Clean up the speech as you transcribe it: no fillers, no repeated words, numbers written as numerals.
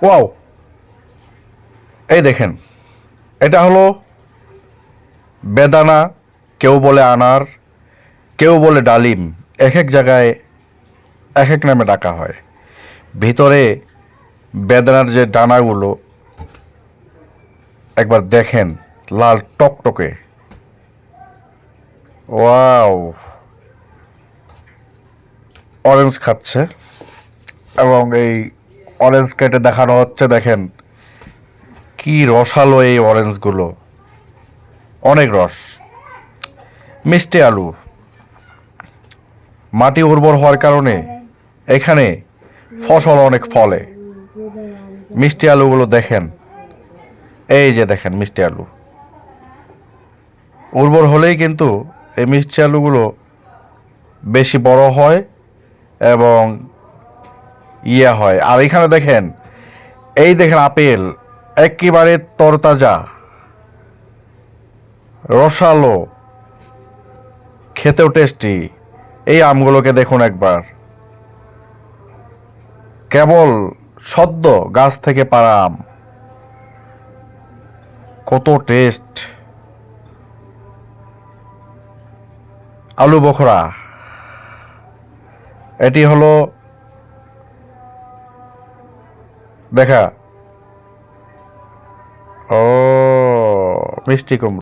Wow, এই দেখেন, এটা হলো বেদানা, কেউ বলে আনার, কেউ বলে ডালিম। এক এক জায়গায় এক এক নামে ডাকা হয়। ভিতরে বেদানার যে ডানাগুলো একবার দেখেন, লাল টকটকে। ওয়াও, অরেঞ্জ খাচ্ছে এবং এই অরেঞ্জ কেটে দেখানো হচ্ছে। দেখেন কি রসালো এই অরেঞ্জগুলো, অনেক রস। মিষ্টি আলু, মাটি উর্বর হওয়ার কারণে এখানে ফসল অনেক ফলে। মিষ্টি আলুগুলো দেখেন, এই যে দেখেন মিষ্টি আলু উর্বর হলেই কিন্তু এই মিষ্টি আলুগুলো বেশি বড় হয় এবং হয়। আর এখানে দেখেন, এই দেখেন আপেল, একেবারে তরতাজা, রসালো, খেতেও টেস্টি। এই আমগুলোকে দেখুন একবার, কেবল সদ্য গাছ থেকে পাড়া আম, কত টেস্ট। আলু বখরা, এটি হলো দেখা, ও মিষ্টি কুমড়ো।